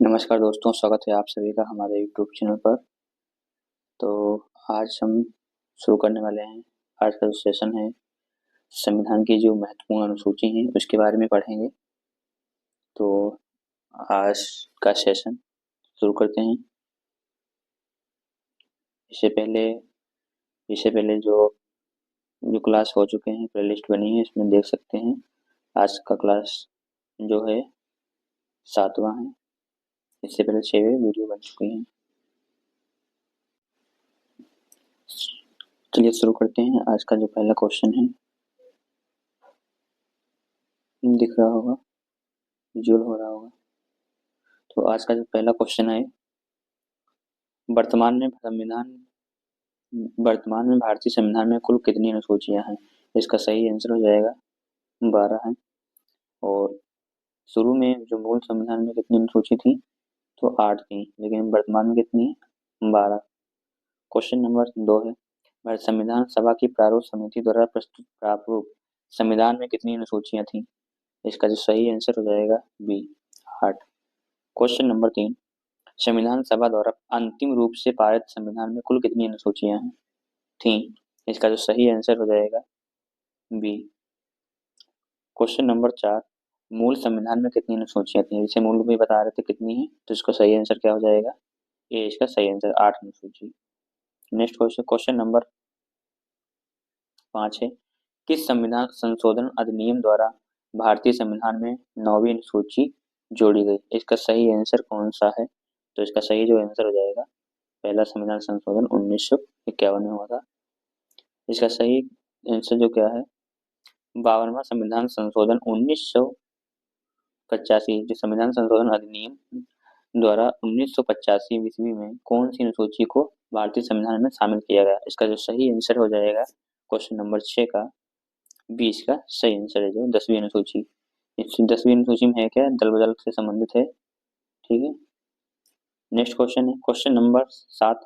नमस्कार दोस्तों, स्वागत है आप सभी का हमारे यूट्यूब चैनल पर। तो आज हम शुरू करने वाले हैं। आज का जो सेशन है, संविधान की जो महत्वपूर्ण अनुसूची हैं उसके बारे में पढ़ेंगे। तो आज का सेशन शुरू करते हैं। इससे पहले जो जो क्लास हो चुके हैं, प्लेलिस्ट बनी है, इसमें देख सकते हैं। आज का क्लास जो है 7वां है। इससे पहले 6 वीडियो बन चुकी हैं। चलिए शुरू करते हैं। आज का जो पहला क्वेश्चन है, दिख रहा होगा, विजुअल हो रहा होगा। तो आज का जो पहला क्वेश्चन है, वर्तमान में भारतीय संविधान में कुल कितनी अनुसूचियां हैं? इसका सही आंसर हो जाएगा 12 है। और शुरू में जो मूल संविधान में कितनी अनुसूची थी, तो 8 थी, लेकिन वर्तमान में कितनी है? 12। क्वेश्चन नंबर 2 है, भारत संविधान सभा की प्रारूप समिति द्वारा प्रस्तुत प्रारूप संविधान में कितनी अनुसूचियां थी? इसका जो सही आंसर हो जाएगा बी, 8। क्वेश्चन नंबर 3, संविधान सभा द्वारा अंतिम रूप से पारित संविधान में कुल कितनी अनुसूचियां हैं थी? इसका जो सही आंसर हो जाएगा बी। क्वेश्चन नंबर 4, मूल संविधान में कितनी अनुसूचियां थी? इसे मूल भी बता रहे थे कितनी है, तो इसका सही आंसर क्या हो जाएगा? ये इसका सही आंसर 8 अनुसूची। नेक्स्ट क्वेश्चन, क्वेश्चन नंबर 5 है, किस संविधान संशोधन अधिनियम द्वारा भारतीय संविधान में 9वीं अनुसूची जोड़ी गई? इसका सही आंसर कौन सा है? तो इसका सही जो आंसर हो जाएगा, पहला संविधान संशोधन 1951 में हुआ था। इसका सही आंसर जो क्या है, 52वां संविधान संशोधन 1985। जो संविधान संशोधन अधिनियम द्वारा 1985 ईस्वी में कौन सी अनुसूची को भारतीय संविधान में शामिल किया गया? इसका जो सही आंसर हो जाएगा क्वेश्चन नंबर 6 का 20 का सही आंसर है, जो 10वीं अनुसूची। इस 10वीं अनुसूची में है क्या, दल बदल से संबंधित है। ठीक है। नेक्स्ट क्वेश्चन है, क्वेश्चन नंबर 7,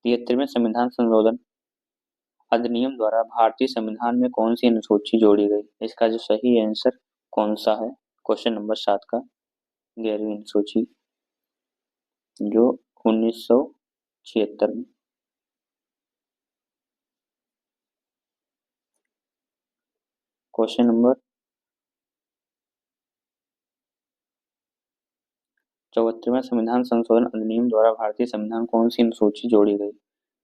73वें संविधान संशोधन अधिनियम द्वारा भारतीय संविधान में कौन सी अनुसूची जोड़ी गई? इसका जो सही आंसर कौन सा है? क्वेश्चन नंबर 7 का 11वीं अनुसूची, जो 1976 में। क्वेश्चन नंबर 74वें संविधान संशोधन अधिनियम द्वारा भारतीय संविधान कौन सी अनुसूची जोड़ी गई?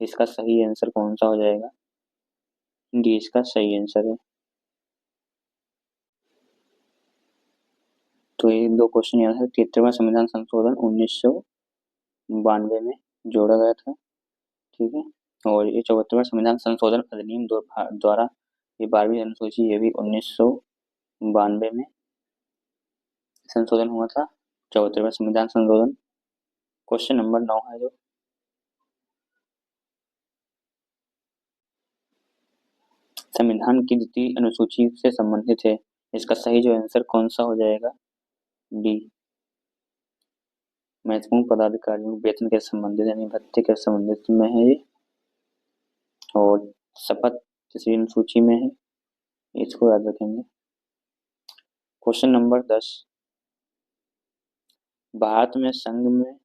इसका सही आंसर कौन सा हो जाएगा? डी इसका सही आंसर है। तो ये 2 क्वेश्चन याद है। 73वां संविधान संशोधन 1992 में जोड़ा गया था। ठीक है। और ये 74वां संविधान संशोधन अधिनियम द्वारा ये 12वीं अनुसूची, ये भी 1992 में संशोधन हुआ था, 74वां संविधान संशोधन। क्वेश्चन नंबर 9 है, जो संविधान की द्वितीय अनुसूची से संबंधित है। इसका सही जो आंसर कौन सा हो जाएगा? डी, महत्वपूर्ण पदाधिकारियों के वेतन के संबंधित, यानी भत्ते के संबंधित में है ये। और शपथ तीसरी अनुसूची में है, इसको याद रखेंगे। क्वेश्चन नंबर 10, भारत में संघ में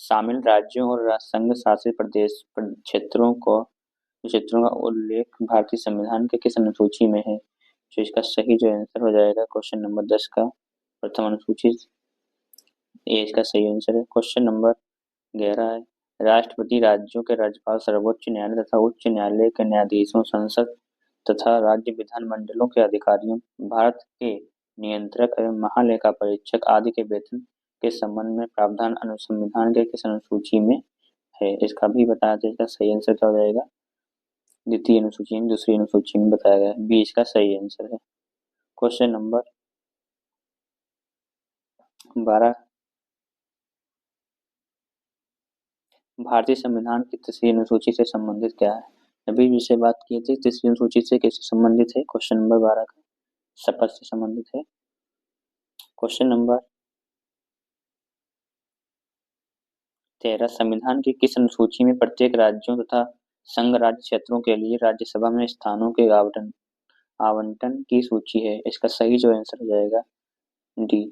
शामिल राज्यों और संघ शासित क्षेत्रों का उल्लेख भारतीय संविधान के किस अनुसूची में है? तो इसका सही जो आंसर हो जाएगा क्वेश्चन नंबर 10 का प्रथम अनुसूची, ये इसका सही आंसर है। क्वेश्चन नंबर 11 है, राष्ट्रपति, राज्यों के राज्यपाल, सर्वोच्च न्यायालय तथा उच्च न्यायालय के न्यायाधीशों, संसद तथा राज्य विधानमंडलों के अधिकारियों, भारत के नियंत्रक एवं महालेखा परीक्षक आदि के वेतन के संबंध में प्रावधान अनुसंविधान के किस अनुसूची में है? इसका भी बताया जाए, इसका सही आंसर क्या हो जाएगा? द्वितीय अनुसूची, दूसरी अनुसूची में बताया गया है। बी इसका सही आंसर है। क्वेश्चन नंबर 12, भारतीय संविधान की तीसरी अनुसूची से संबंधित क्या है? अभी जिसे बात की थी, तीसरी अनुसूची से कैसे संबंधित है? क्वेश्चन नंबर 12 का शपथ से संबंधित है। क्वेश्चन नंबर 13, संविधान की किस अनुसूची में प्रत्येक राज्यों तथा संघ राज्य क्षेत्रों के लिए राज्यसभा में स्थानों के आवंटन की सूची है? इसका सही जो आंसर हो जाएगा डी,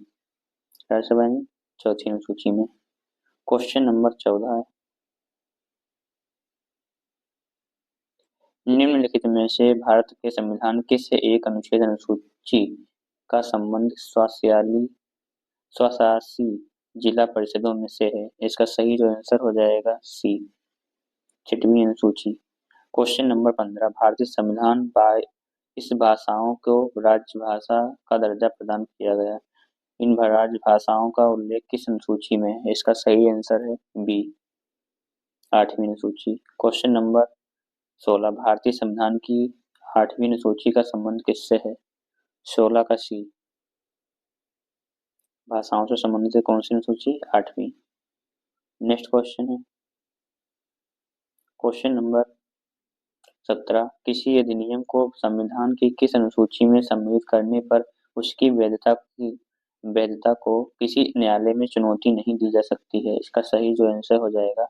राज्यसभा में चौथी अनुसूची में। क्वेश्चन नंबर 14 है, निम्नलिखित में से भारत के संविधान किस एक अनुच्छेद अनुसूची का संबंध स्वशासी जिला परिषदों में से है? इसका सही जो आंसर हो जाएगा सी, 6वीं अनुसूची। क्वेश्चन नंबर 15, भारतीय संविधान इस भाषाओं को राजभाषा का दर्जा प्रदान किया गया। इन राजभाषाओं का उल्लेख किस अनुसूची में है? इसका सही आंसर है बी, 8वीं अनुसूची। क्वेश्चन नंबर 16, भारतीय संविधान की 8वीं अनुसूची का संबंध किससे है? 16 का सी, भाषाओं से संबंधित है कौन सी अनुसूची? 8वीं। नेक्स्ट क्वेश्चन है क्वेश्चन नंबर 17, किसी अधिनियम को संविधान की किस अनुसूची में सम्मिलित करने पर उसकी वैधता को किसी न्यायालय में चुनौती नहीं दी जा सकती है? इसका सही जो आंसर हो जाएगा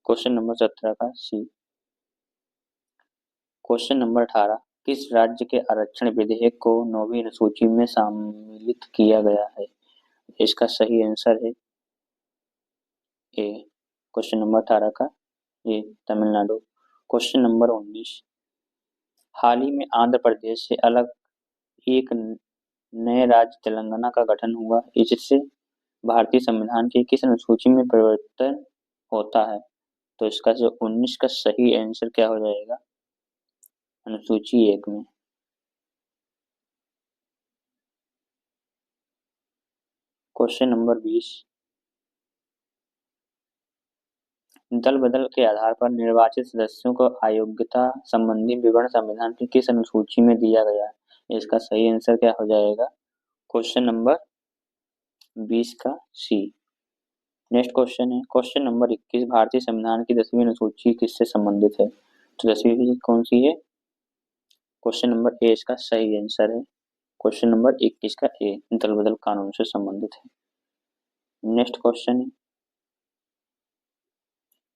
क्वेश्चन नंबर 17 का सी। क्वेश्चन नंबर 18, किस राज्य के आरक्षण विधेयक को 9वीं अनुसूची में सम्मिलित किया गया है? इसका सही आंसर है ए, क्वेश्चन नंबर 18 का ए, तमिलनाडु। क्वेश्चन नंबर 19, हाल ही में आंध्र प्रदेश से अलग एक नए राज्य तेलंगाना का गठन हुआ, इससे भारतीय संविधान की किस अनुसूची में परिवर्तन होता है? तो इसका जो 19 का सही आंसर क्या हो जाएगा? अनुसूची 1 में। क्वेश्चन नंबर 20, दल बदल के आधार पर निर्वाचित सदस्यों को अयोग्यता संबंधी विवरण संविधान की किस अनुसूची में दिया गया है? इसका सही आंसर क्या हो जाएगा? क्वेश्चन नंबर 20 का सी। नेक्स्ट क्वेश्चन है क्वेश्चन नंबर 21, भारतीय संविधान की 10वीं अनुसूची किससे संबंधित है? तो 10वीं कौन सी है? क्वेश्चन नंबर ए इसका सही आंसर है, क्वेश्चन नंबर 21 का ए, दल बदल कानून से संबंधित है। नेक्स्ट क्वेश्चन है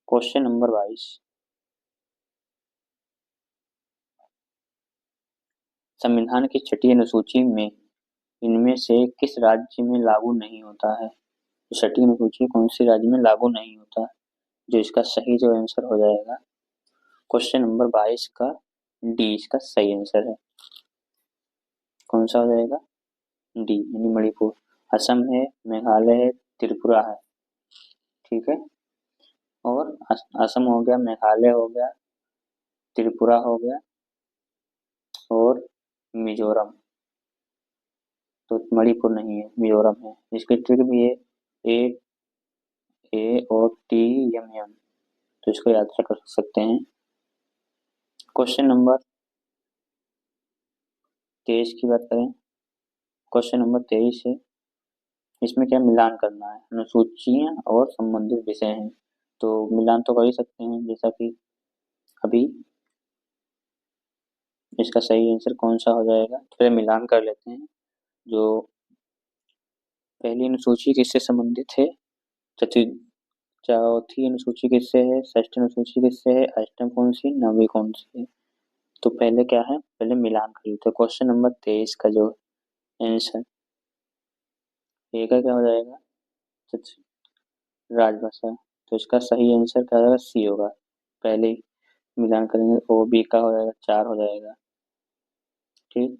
क्वेश्चन नंबर 22, संविधान की 6ठी अनुसूची में इनमें से किस राज्य में लागू नहीं होता है? तो 6ठी अनुसूची कौन सी राज्य में लागू नहीं होता है? जो इसका सही जो आंसर हो जाएगा क्वेश्चन नंबर 22 का डी इसका सही आंसर है। कौन सा हो जाएगा? डी यानी मणिपुर। असम है, मेघालय है, त्रिपुरा है, ठीक है। और असम हो गया, मेघालय हो गया, त्रिपुरा हो गया और मिजोरम। तो मणिपुर नहीं है, मिजोरम है। इसकी ट्रिक भी है ए और टी एम एम, तो इसको याद कर सकते हैं। क्वेश्चन नंबर 23 की बात करें, क्वेश्चन नंबर 23 है, इसमें क्या मिलान करना है? अनुसूचियां और संबंधित विषय हैं, तो मिलान तो कर ही सकते हैं, जैसा कि अभी इसका सही आंसर कौन सा हो जाएगा? तो मिलान कर लेते हैं। जो पहली अनुसूची किससे संबंधित है, चौथी अनुसूची किससे है, षष्ठी अनुसूची किससे है, अष्टम कौन सी, नवी कौन सी है? तो पहले क्या है, पहले मिलान कर लेते हैं। क्वेश्चन नंबर 23 का जो आंसर ए का क्या हो जाएगा? राजभाषा। तो इसका सही आंसर क्या होगा? सी होगा। पहले मिलान करेंगे तो बी का हो जाएगा 4 हो जाएगा, ठीक।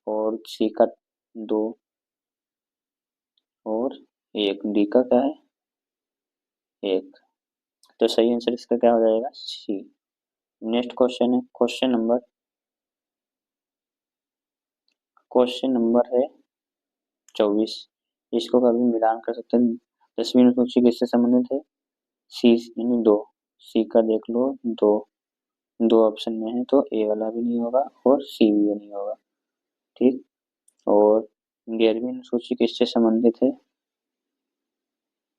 और सी का 2 और 1, डी का क्या है? 1। तो सही आंसर इसका क्या हो जाएगा? सी। नेक्स्ट क्वेश्चन है क्वेश्चन नंबर है 24। इसको कभी मिलान कर सकते हैं। 10वीं अनुसूची किससे संबंधित है? सी यानी 2। सी का देख लो, 2 ऑप्शन में है, तो ए वाला भी नहीं होगा और सी भी नहीं होगा, ठीक। और 11वीं अनुसूची किससे संबंधित है?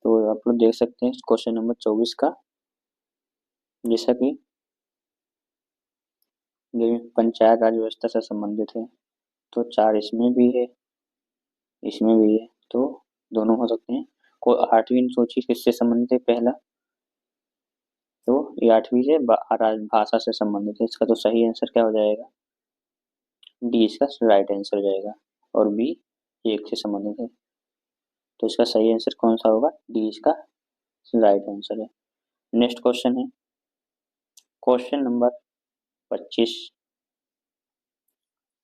तो आप लोग देख सकते हैं क्वेश्चन नंबर 24 का, जैसा कि पंचायत राज व्यवस्था से संबंधित है, तो 4 इसमें भी है, इसमें भी है, तो दोनों हो सकते हैं। को 8वीं अनुसूची किससे संबंधित है? पहला तो ये 8वीं से भाषा से संबंधित है। इसका तो सही आंसर क्या हो जाएगा? डी इसका राइट आंसर हो जाएगा, और बी 1 से संबंधित है। तो इसका सही आंसर कौन सा होगा? डी इसका राइट आंसर है। नेक्स्ट क्वेश्चन है क्वेश्चन नंबर 25,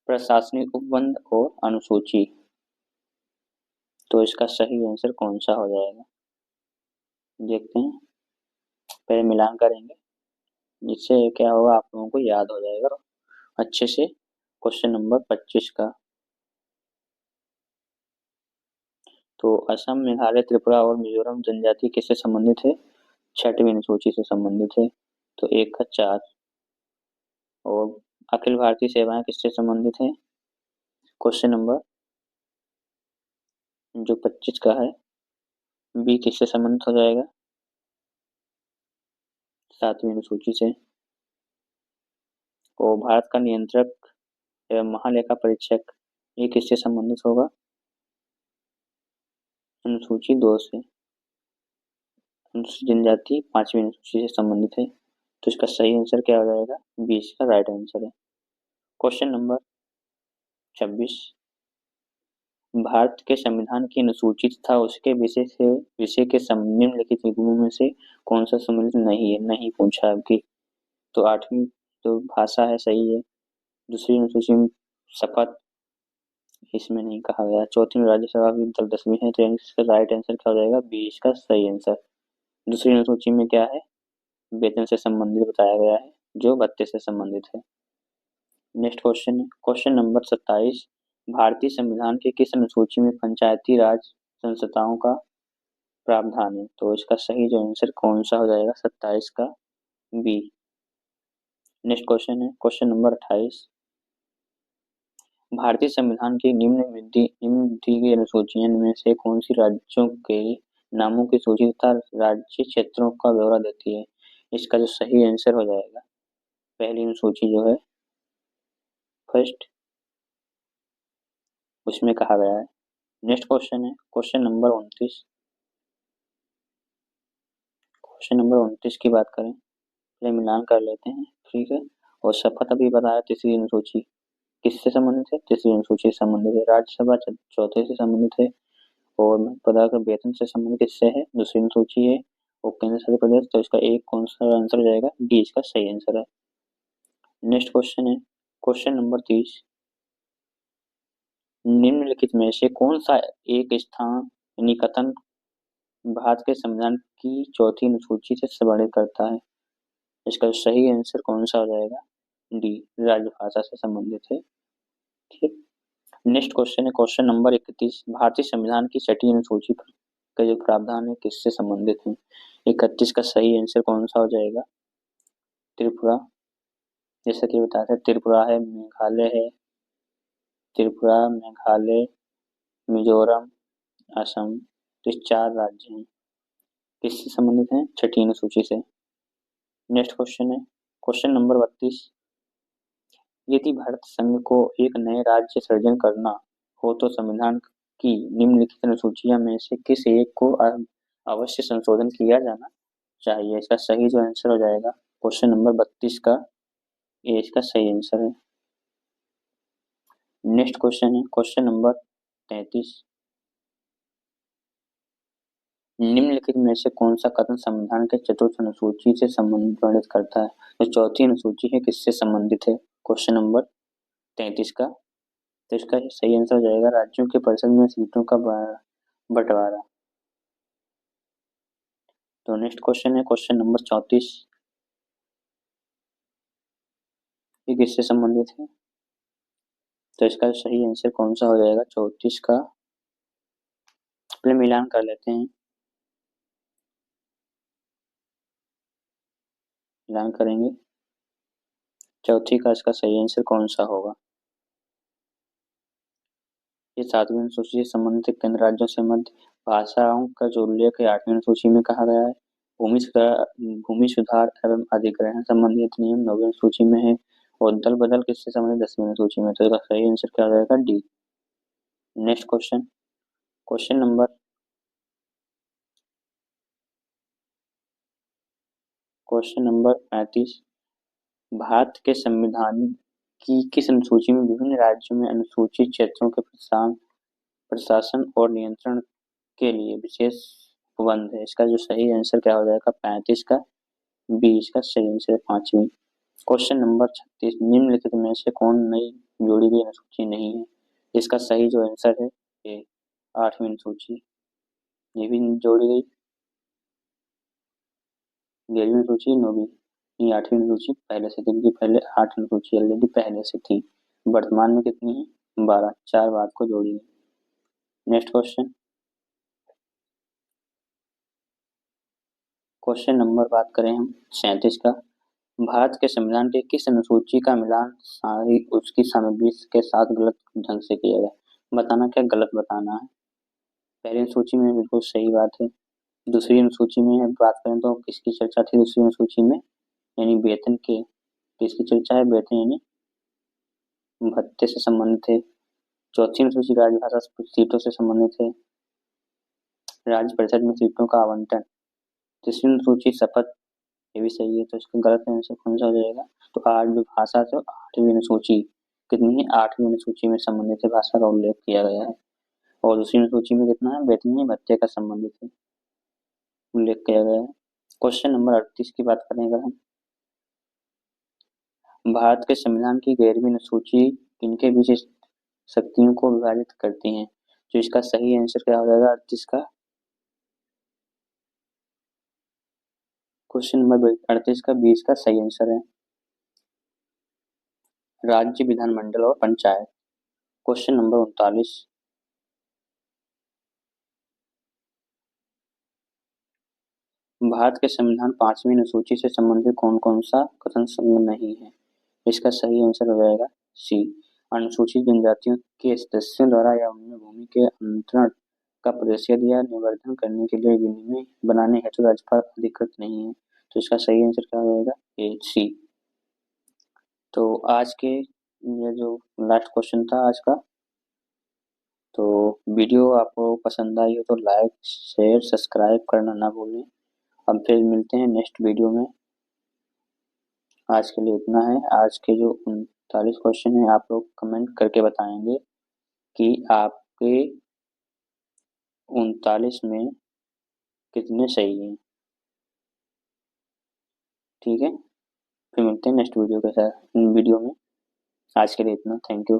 प्रशासनिक उपबंध और अनुसूची। तो इसका सही आंसर कौन सा हो जाएगा? देखते हैं, पहले मिलान करेंगे जिससे क्या होगा, आप लोगों को याद हो जाएगा अच्छे से। क्वेश्चन नंबर 25 का, तो असम, मेघालय, त्रिपुरा और मिजोरम जनजाति किससे संबंधित है? छठवीं अनुसूची से संबंधित है। तो 1 का 4। और अखिल भारतीय सेवाएं किससे संबंधित है? क्वेश्चन नंबर जो 25 का है, बी किससे संबंधित हो जाएगा? 7वीं अनुसूची से। और भारत का नियंत्रक एवं महालेखा परीक्षक, ये किससे संबंधित होगा? अनुसूची 2 से। अनुसूचित जनजाति 5वीं अनुसूची से संबंधित है। तो इसका सही आंसर क्या हो जाएगा? बी इसका राइट आंसर है। क्वेश्चन नंबर 26, भारत के संविधान की अनुसूची तथा उसके विषय के निम्नलिखित निगमों में से कौन सा सम्मिलित नहीं है? नहीं पूछा आपकी। तो 8वीं तो भाषा है, सही है। दूसरी अनुसूची में शपथ, इसमें नहीं कहा गया। चौथी में राज्यसभा की दल 10वीं है, तो इसका राइट आंसर क्या हो जाएगा? बी इसका सही आंसर। दूसरी अनुसूची में क्या है? वेतन से संबंधित बताया गया है, जो भत्ते से संबंधित है। नेक्स्ट क्वेश्चन है क्वेश्चन नंबर 27, भारतीय संविधान के किस अनुसूची में पंचायती राज संस्थाओं का प्रावधान है? तो इसका सही जो आंसर कौन सा हो जाएगा? 27 का बी। नेक्स्ट क्वेश्चन है क्वेश्चन नंबर 28, भारतीय संविधान की निम्न दी गई अनुसूचियों में से कौन सी राज्यों के नामों की सूची तथा राज्य क्षेत्रों का ब्यौरा देती है? इसका जो सही आंसर हो जाएगा, पहली अनुसूची जो है फर्स्ट, उसमें कहा गया है। नेक्स्ट क्वेश्चन है क्वेश्चन नंबर 29, क्वेश्चन नंबर 29 की बात करें, पहले मिलान कर लेते हैं, ठीक है। और शपथ अभी बताया, तीसरी अनुसूची किससे संबंधित है? तीसरी अनुसूची से संबंधित है। राज्यसभा चौथे से संबंधित है। और पदार्थ वेतन से संबंधित किससे है? दूसरी अनुसूची है। और केंद्र शासित प्रदेश, तो इसका एक कौन सा आंसर हो जाएगा? डी इसका सही आंसर है। नेक्स्ट क्वेश्चन है क्वेश्चन नंबर 30, निम्नलिखित में से कौन सा एक स्थान यानी कथन भारत के संविधान की चौथी अनुसूची से संबंधित करता है? इसका सही आंसर कौन सा हो जाएगा? डी, राजभाषा से संबंधित है, ठीक। नेक्स्ट क्वेश्चन है क्वेश्चन नंबर 31, भारतीय संविधान की छठी अनुसूची का जो प्रावधान है किससे संबंधित है? 31 का सही आंसर कौन सा हो जाएगा? त्रिपुरा, जैसा कि बताया था, त्रिपुरा है, मेघालय है, त्रिपुरा, मेघालय, मिजोरम, असम, तो 4 राज्य हैं, किससे संबंधित हैं? छठी अनुसूची से। नेक्स्ट क्वेश्चन है क्वेश्चन नंबर 32, यदि भारत संघ को एक नए राज्य सृजन करना हो तो संविधान की निम्नलिखित अनुसूचियों में से किस एक को अवश्य संशोधन किया जाना चाहिए? इसका सही जो आंसर हो जाएगा क्वेश्चन नंबर 32 का, ये इसका सही आंसर है। नेक्स्ट क्वेश्चन है क्वेश्चन नंबर 33, निम्नलिखित में से कौन सा कथन संविधान के चतुर्थ अनुसूची से संबंधित करता है? तो चौथी अनुसूची है, किससे संबंधित है? क्वेश्चन नंबर 33 का, तो इसका सही आंसर हो जाएगा राज्यों के परिषद में सीटों का बंटवारा। तो नेक्स्ट क्वेश्चन है क्वेश्चन नंबर 34, ये किससे संबंधित है? तो इसका सही आंसर कौन सा हो जाएगा? 34 का, पहले मिलान कर लेते हैं, मिलान करेंगे, चौथी का इसका सही आंसर कौन सा होगा? ये 7वीं अनुसूची से संबंधित केंद्र राज्यों से मध्य भाषाओं का जो उल्लेख है 8वीं अनुसूची में कहा गया है। भूमि सुधार एवं अधिग्रहण संबंधित नियम 9वीं अनुसूची में है। और दल बदल किससे संबंधित? 10वीं अनुसूची में। तो इसका सही आंसर क्या हो जाएगा? D. Next question, question number 35, Bharat के संविधान की किस अनुसूची में विभिन्न राज्यों में अनुसूचित क्षेत्रों के प्रशासन और नियंत्रण के लिए विशेष उपबंध है। इसका जो सही आंसर क्या हो जाएगा? 35 का बी इसका सही आंसर है, 5वीं। क्वेश्चन नंबर 36, निम्नलिखित में से कौन नई जोड़ी गई अनुसूची नहीं है? इसका सही जो आंसर है ये 8वीं अनुसूची, ये भी जोड़ी गई। 11वीं अनुसूची, 9वीं, ये 8वीं अनुसूची पहले से थी, क्योंकि पहले 8 अनुसूची ऑलरेडी पहले से थी। वर्तमान में कितनी है? 12, 4 बात को जोड़ी गई। नेक्स्ट क्वेश्चन, क्वेश्चन नंबर बात करें हम 37 का, भारत के संविधान के किस अनुसूची का मिलान सारी उसकी सामग्री के साथ गलत ढंग से किया गया? बताना क्या, गलत बताना है। पहली अनुसूची में बिल्कुल सही बात है। दूसरी अनुसूची में अब बात करें तो किसकी चर्चा थी दूसरी अनुसूची में? यानी वेतन के, किसकी चर्चा है? वेतन यानी भत्ते से संबंधित है। चौथी अनुसूची राजभाषा सीटों से संबंधित है, राज्य परिषद में सीटों का आवंटन। तीसरी अनुसूची शपथ, ये भी सही है, तो इसका गलत आंसर कौन सा हो जाएगा? तो आज जो भाषा से 8वीं अनुसूची कितनी है? 8वीं अनुसूची में संबंधित है, भाषा का उल्लेख किया गया है। और दूसरी अनुसूची में कितना है? वेतन भत्ते का संबंधित है, उल्लेख किया गया है। क्वेश्चन नंबर 38 की बात करें अगर हम, भारत के संविधान की 11वीं अनुसूची किनके बीच शक्तियों को विभाजित करती है? तो इसका सही आंसर क्या हो जाएगा 38 का? क्वेश्चन नंबर 38 का 20 का सही आंसर है, राज्य, विधानमंडल और पंचायत। क्वेश्चन नंबर 39, भारत के संविधान 5वीं अनुसूची से संबंधित कौन कौन सा कथन संलग्न नहीं है? इसका सही आंसर हो जाएगा सी, अनुसूचित जनजातियों के सदस्यों द्वारा या उनमें भूमि के अंतरण का प्रतिशत या निवर्धन करने के लिए विनिमय बनाने हेतु राज्यपाल अधिकृत नहीं है। तो इसका सही आंसर क्या हो जाएगा? ए सी। तो आज के ये जो लास्ट क्वेश्चन था आज का, तो वीडियो आपको पसंद आई हो तो लाइक शेयर सब्सक्राइब करना ना भूलें। अब फिर मिलते हैं नेक्स्ट वीडियो में। आज के लिए इतना है। आज के जो 39 क्वेश्चन है आप लोग कमेंट करके बताएंगे कि आपके 39 में कितने सही हैं। ठीक है, फिर मिलते हैं नेक्स्ट वीडियो के साथ वीडियो में। आज के लिए इतना, थैंक यू।